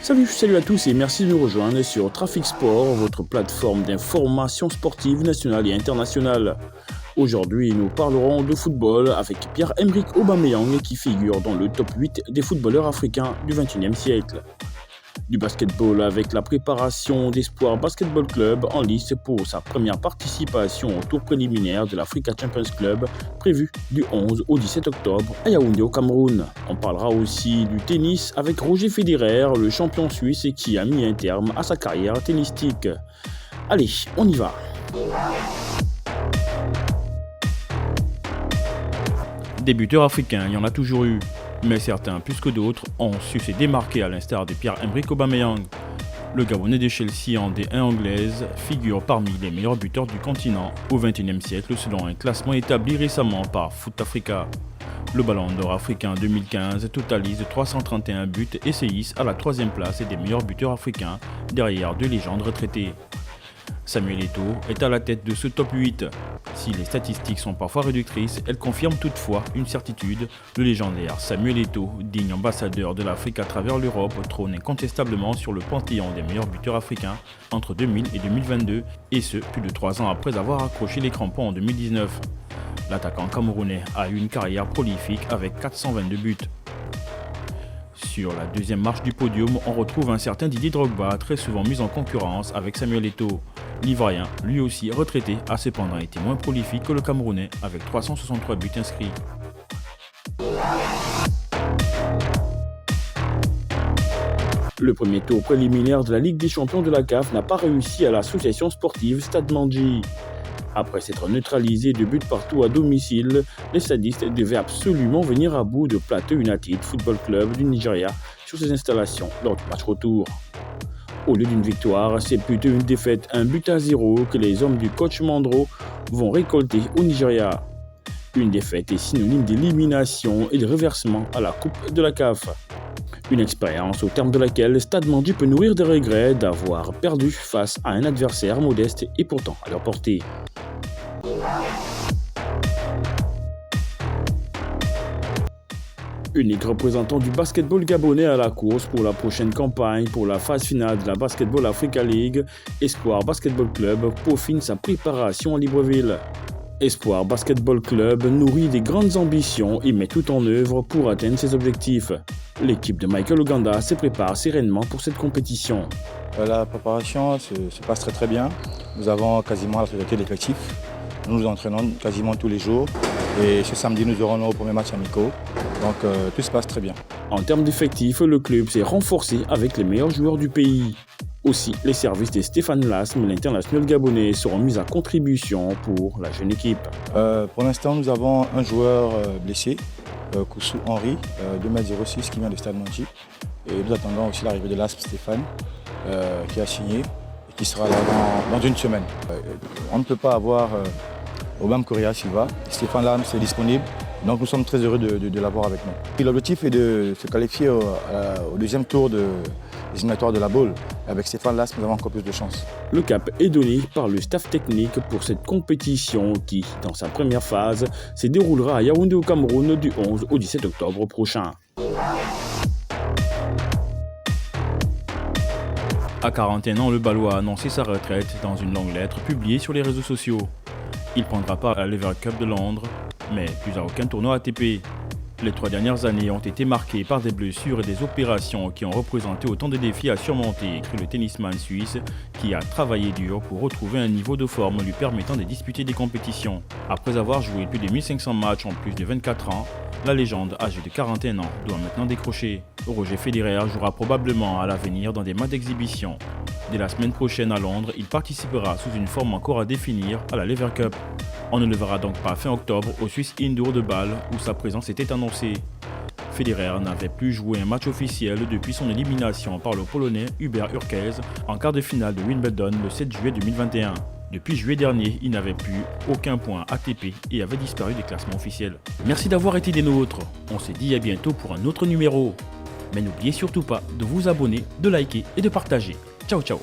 Salut à tous et merci de nous rejoindre sur Trafic Sport, votre plateforme d'information sportive nationale et internationale. Aujourd'hui, nous parlerons de football avec Pierre-Emerick Aubameyang qui figure dans le top 8 des footballeurs africains du XXIe siècle. Du basketball avec la préparation d'Espoir Basketball Club en lice pour sa première participation au tour préliminaire de l'Africa Champions Club prévu du 11 au 17 octobre à Yaoundé au Cameroun. On parlera aussi du tennis avec Roger Federer, le champion suisse qui a mis un terme à sa carrière tennistique. Allez, on y va. Des buteurs africains, il y en a toujours eu. Mais certains, plus que d'autres, ont su se démarquer à l'instar de Pierre-Emerick Aubameyang. Le Gabonais de Chelsea en D1 anglaise figure parmi les meilleurs buteurs du continent au XXIe siècle selon un classement établi récemment par Foot Africa. Le Ballon d'Or africain 2015 totalise 331 buts et se hisse à la 3e place des meilleurs buteurs africains derrière deux légendes retraitées. Samuel Eto'o est à la tête de ce top 8. Si les statistiques sont parfois réductrices, elles confirment toutefois une certitude. Le légendaire Samuel Eto'o, digne ambassadeur de l'Afrique à travers l'Europe, trône incontestablement sur le panthéon des meilleurs buteurs africains entre 2000 et 2022, et ce, plus de 3 ans après avoir accroché les crampons en 2019. L'attaquant camerounais a eu une carrière prolifique avec 422 buts. Sur la deuxième marche du podium, on retrouve un certain Didier Drogba, très souvent mis en concurrence avec Samuel Eto'o. L'Ivoirien, lui aussi retraité, a cependant été moins prolifique que le Camerounais avec 363 buts inscrits. Le premier tour préliminaire de la Ligue des champions de la CAF n'a pas réussi à l'association sportive Stade Mandji. Après s'être neutralisé de but partout à domicile, les stadistes devaient absolument venir à bout de Plateau United Football Club du Nigeria sur ses installations lors du match retour. Au lieu d'une victoire, c'est plutôt une défaite 1-0 que les hommes du coach Mandro vont récolter au Nigeria. Une défaite est synonyme d'élimination et de reversement à la Coupe de la CAF. Une expérience au terme de laquelle Stade Mandji peut nourrir des regrets d'avoir perdu face à un adversaire modeste et pourtant à leur portée. Unique représentant du basketball gabonais à la course pour la prochaine campagne pour la phase finale de la Basketball Africa League, Espoir Basketball Club peaufine sa préparation à Libreville. Espoir Basketball Club nourrit des grandes ambitions et met tout en œuvre pour atteindre ses objectifs. L'équipe de Michael Oganda se prépare sereinement pour cette compétition. La préparation se passe très bien. Nous avons quasiment la totalité de l'effectif. Nous nous entraînons quasiment tous les jours et ce samedi nous aurons nos premiers matchs amicaux. Donc tout se passe très bien. En termes d'effectifs, le club s'est renforcé avec les meilleurs joueurs du pays. Aussi, les services de Stéphane Lasme, l'international gabonais, seront mis à contribution pour la jeune équipe. Pour l'instant, nous avons un joueur blessé, Koussou Henri, 2m06, qui vient de Stade Mandji. Et nous attendons aussi l'arrivée de Lasme Stéphane, qui a signé et qui sera là dans une semaine. On ne peut pas avoir Obam Correa Silva. Stéphane Lasme est disponible. Donc nous sommes très heureux de l'avoir avec nous. Et l'objectif est de se qualifier au deuxième tour des éliminatoires de la Bowl. Avec Stéphane Lasme, nous avons encore plus de chance. Le cap est donné par le staff technique pour cette compétition qui, dans sa première phase, se déroulera à Yaoundé au Cameroun du 11 au 17 octobre prochain. À 41 ans, le Balois a annoncé sa retraite dans une longue lettre publiée sur les réseaux sociaux. Il prendra part à la Lever Cup de Londres, mais plus à aucun tournoi ATP. Les 3 dernières années ont été marquées par des blessures et des opérations qui ont représenté autant de défis à surmonter, écrit le tennisman suisse, qui a travaillé dur pour retrouver un niveau de forme lui permettant de disputer des compétitions. Après avoir joué plus de 1500 matchs en plus de 24 ans, la légende âgée de 41 ans doit maintenant décrocher. Roger Federer jouera probablement à l'avenir dans des matchs d'exhibition. Dès la semaine prochaine à Londres, il participera sous une forme encore à définir à la Lever Cup. On ne le verra donc pas fin octobre au Swiss Indoor de Bâle où sa présence était annoncée. Federer n'avait plus joué un match officiel depuis son élimination par le Polonais Hubert Hurkacz en quart de finale de Wimbledon le 7 juillet 2021. Depuis juillet dernier, il n'avait plus aucun point ATP et avait disparu des classements officiels. Merci d'avoir été des nôtres. On se dit à bientôt pour un autre numéro. Mais n'oubliez surtout pas de vous abonner, de liker et de partager. Ciao ciao.